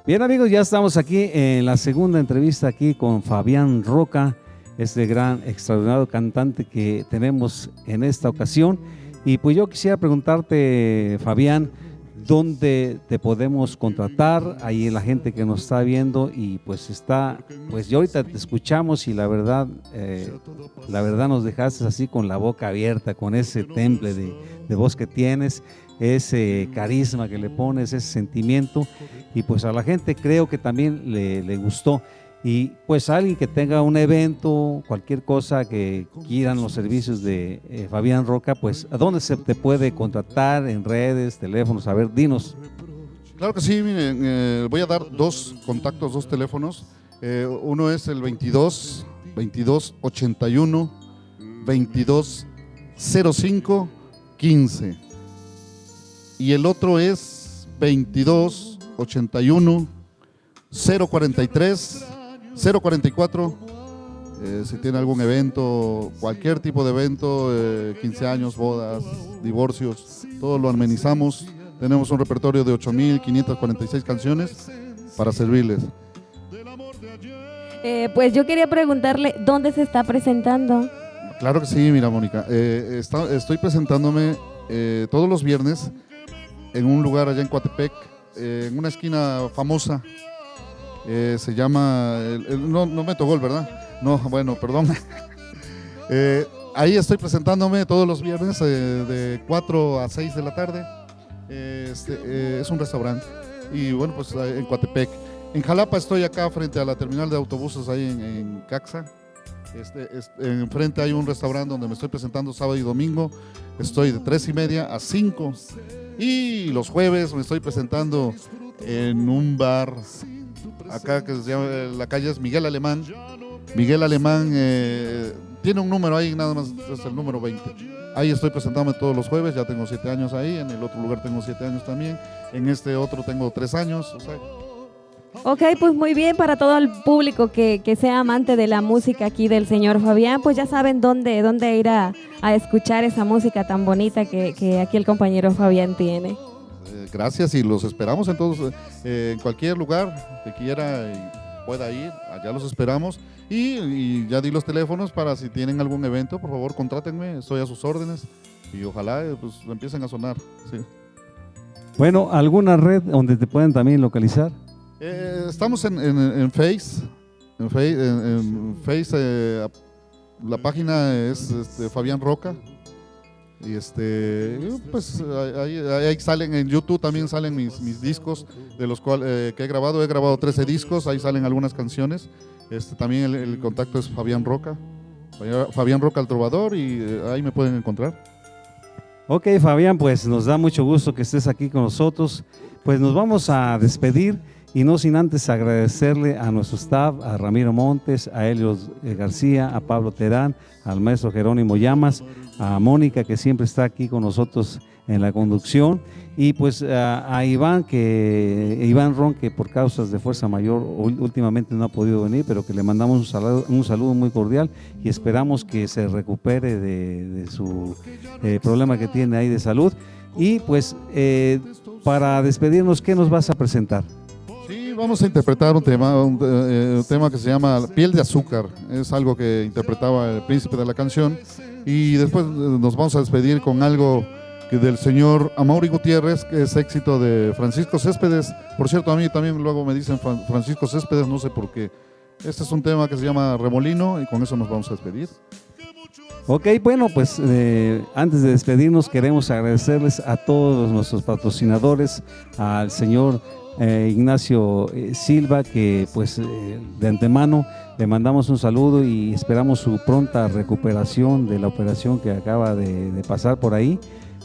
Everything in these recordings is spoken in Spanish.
Bien amigos, ya estamos aquí en la segunda entrevista aquí con Fabián Roca, este gran, extraordinario cantante que tenemos en esta ocasión. Y pues yo quisiera preguntarte, Fabián, ¿dónde te podemos contratar? Ahí la gente que nos está viendo y pues yo ahorita te escuchamos y la verdad nos dejaste así con la boca abierta, con ese temple de voz que tienes, ese carisma que le pones, ese sentimiento, y pues a la gente creo que también le gustó. Y pues alguien que tenga un evento, cualquier cosa que quieran los servicios de Fabián Roca, pues ¿a dónde se te puede contratar? En redes, teléfonos, a ver, dinos. Claro que sí, miren, voy a dar dos contactos, dos teléfonos. Uno es el 22 81 22 05 15 y el otro es 22 81 043 044. Si tiene algún evento, cualquier tipo de evento, 15 años, bodas, divorcios, todo lo amenizamos. Tenemos un repertorio de 8.546 canciones para servirles. Pues yo quería preguntarle, ¿dónde se está presentando? Claro que sí, mira, Mónica. Estoy presentándome todos los viernes en un lugar allá en Coatepec, en una esquina famosa. Se llama, no Meto Gol, ¿verdad? No, bueno, perdón. Ahí estoy presentándome todos los viernes de 4 a 6 de la tarde. Es un restaurante y bueno, pues en Coatepec. En Jalapa estoy acá frente a la terminal de autobuses ahí en Caxa. Enfrente hay un restaurante donde me estoy presentando sábado y domingo. Estoy de 3:30 a 5. Y los jueves me estoy presentando en un bar acá que se llama, la calle es Miguel Alemán. Miguel Alemán tiene un número ahí, nada más es el número 20. Ahí estoy presentándome todos los jueves, ya tengo 7 años ahí. En el otro lugar tengo 7 años también. En este otro tengo 3 años. O sea, Ok, pues muy bien, para todo el público que sea amante de la música aquí del señor Fabián, pues ya saben dónde ir a escuchar esa música tan bonita que aquí el compañero Fabián tiene. Gracias y los esperamos entonces en cualquier lugar que quiera y pueda ir, allá los esperamos. Y ya di los teléfonos para si tienen algún evento, por favor contrátenme, estoy a sus órdenes y ojalá pues empiecen a sonar. Sí. Bueno, ¿alguna red donde te pueden también localizar? Estamos en Face, la página es Fabián Roca. Y pues ahí salen en YouTube, también salen mis discos de los cuales que he grabado 13 discos, ahí salen algunas canciones. También el contacto es Fabián Roca el Trovador, y ahí me pueden encontrar. Ok, Fabián, pues nos da mucho gusto que estés aquí con nosotros. Pues nos vamos a despedir y no sin antes agradecerle a nuestro staff, a Ramiro Montes, a Helios García, a Pablo Terán, al maestro Jerónimo Llamas, a Mónica, que siempre está aquí con nosotros en la conducción, y pues a Iván Ron, que por causas de fuerza mayor últimamente no ha podido venir, pero que le mandamos un saludo muy cordial y esperamos que se recupere de su problema que tiene ahí de salud. Y pues para despedirnos, ¿qué nos vas a presentar? Sí, vamos a interpretar un tema que se llama Piel de Azúcar. Es algo que interpretaba el príncipe de la canción. Y después nos vamos a despedir con algo del señor Amaury Gutiérrez, que es éxito de Francisco Céspedes. Por cierto, a mí también luego me dicen Francisco Céspedes, no sé por qué. Este es un tema que se llama Remolino y con eso nos vamos a despedir. Ok, bueno, pues antes de despedirnos queremos agradecerles a todos nuestros patrocinadores, al señor Ignacio Silva, que pues de antemano le mandamos un saludo y esperamos su pronta recuperación de la operación que acaba de pasar por ahí.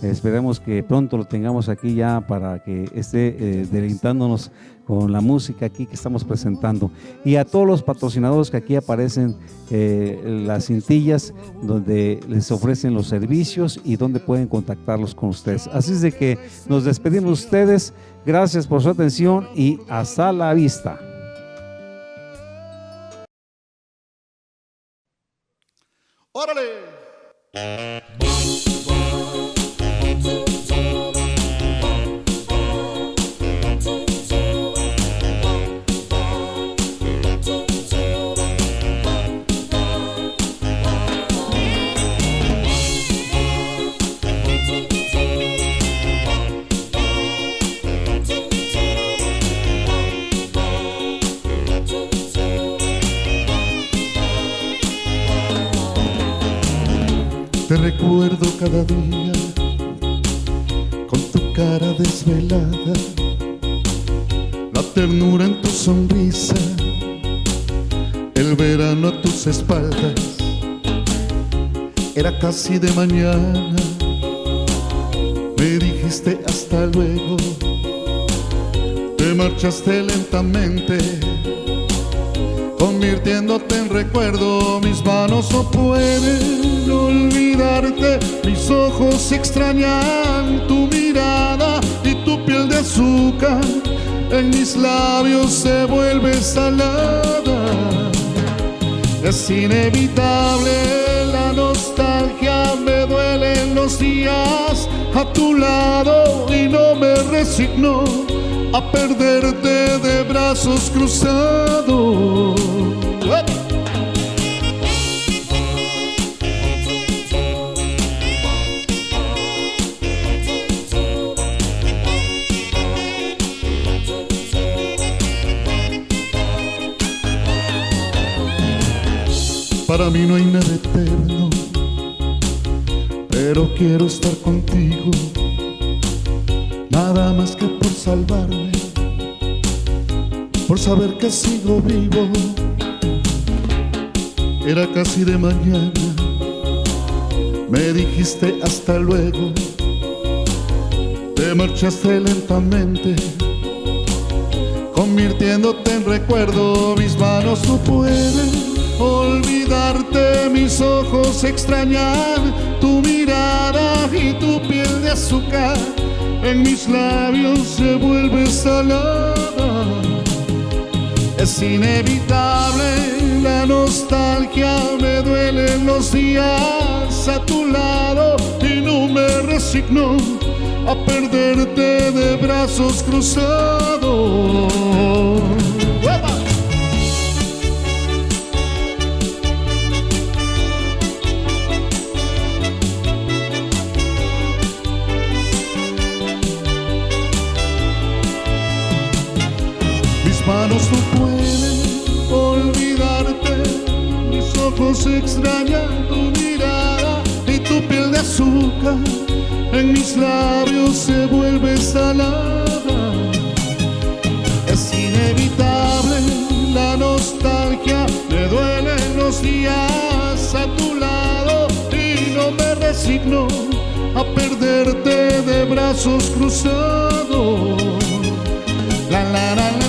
Esperemos que pronto lo tengamos aquí ya para que esté deleitándonos con la música aquí que estamos presentando. Y a todos los patrocinadores que aquí aparecen, las cintillas donde les ofrecen los servicios y donde pueden contactarlos con ustedes. Así es de que nos despedimos de ustedes. Gracias por su atención y hasta la vista. ¡Órale! cada día con tu cara desvelada, la ternura en tu sonrisa, el verano a tus espaldas. Era casi de mañana, me dijiste hasta luego, te marchaste lentamente, convirtiéndote en recuerdo. Mis manos no pueden olvidarte, mis ojos extrañan tu mirada y tu piel de azúcar en mis labios se vuelve salada. Es inevitable la nostalgia, me duelen los días a tu lado y no me resigno a perderte de brazos cruzados. Para mí no hay nada eterno, pero quiero estar contigo, nada más que por salvarme, por saber que sigo vivo. Era casi de mañana, me dijiste hasta luego, te marchaste lentamente, convirtiéndote en recuerdo. Mis manos no pueden olvidarte, mis ojos extrañan tu mirada y tu piel de azúcar en mis labios se vuelve salada. Es inevitable la nostalgia, me duelen los días a tu lado y no me resigno a perderte de brazos cruzados. ¡Uepa! Mis manos no pueden olvidarte, mis ojos extrañan tu mirada y tu piel de azúcar en mis labios se vuelve salada. Es inevitable la nostalgia, me duelen los días a tu lado y no me resigno a perderte de brazos cruzados. La la la la.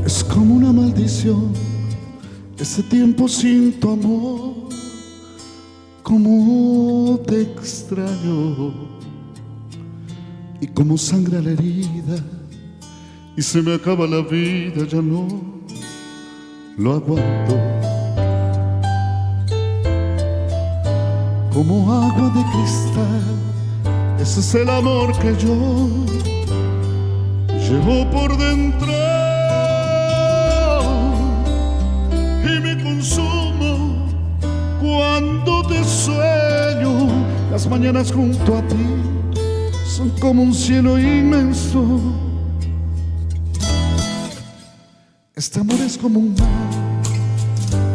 Es como una maldición ese tiempo sin tu amor, como te extraño y como sangra la herida y se me acaba la vida, ya no lo aguanto. Como agua de cristal, ese es el amor que yo llevo por dentro y me consumo cuando te sueño. Las mañanas junto a ti son como un cielo inmenso. Este amor es como un mar,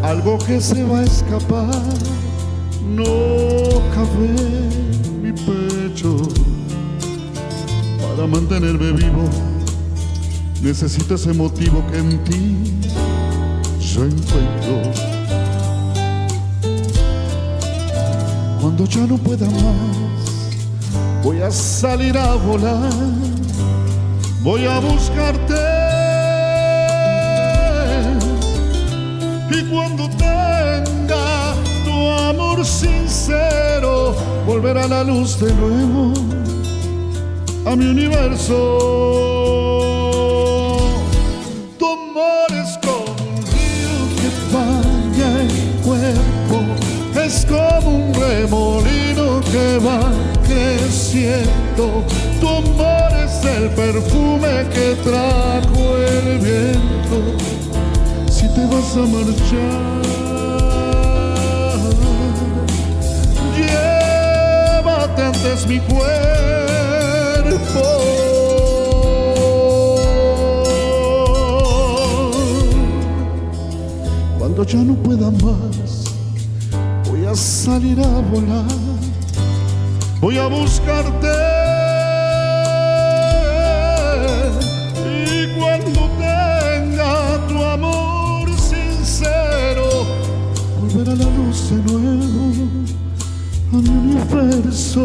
algo que se va a escapar. No cabe en mi pecho para mantenerme vivo. Necesito ese motivo que en ti yo encuentro. Cuando ya no pueda más, voy a salir a volar, voy a buscarte. Y cuando tenga tu amor sincero, volverá la luz de nuevo a mi universo. Tu amor que va creciendo. Tu amor es el perfume que trajo el viento. Si te vas a marchar, llévate antes mi cuerpo. Cuando ya no pueda más, voy a salir a volar, voy a buscarte. Y cuando tenga tu amor sincero, volverá la luz de nuevo a mi universo.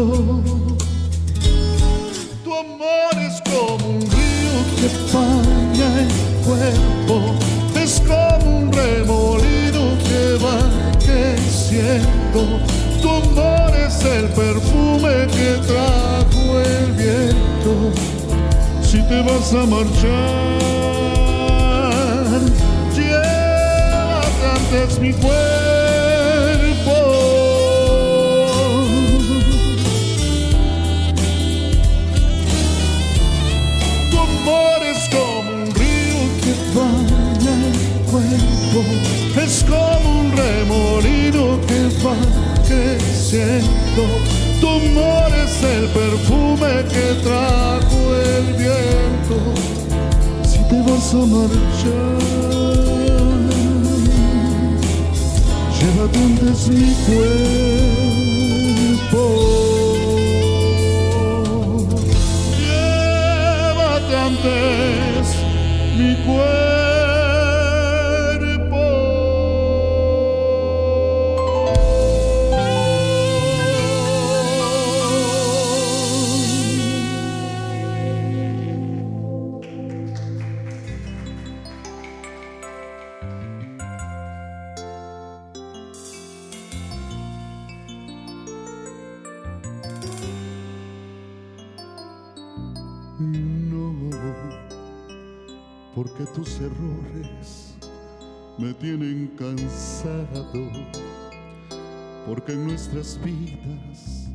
Tu amor es como un río que baña el cuerpo, es como un remolino que va creciendo. Tu amor es el perfume que trajo el viento. Si te vas a marchar, llévate antes mi cuerpo. Tu amor es como un río que baña el cuerpo, es como un remolino que va creciendo. Tu amor es el perfume que trajo el viento. Si te vas a marchar, llévate antes mi cuerpo. Llévate antes mi cuerpo. No, porque tus errores me tienen cansado, porque en nuestras vidas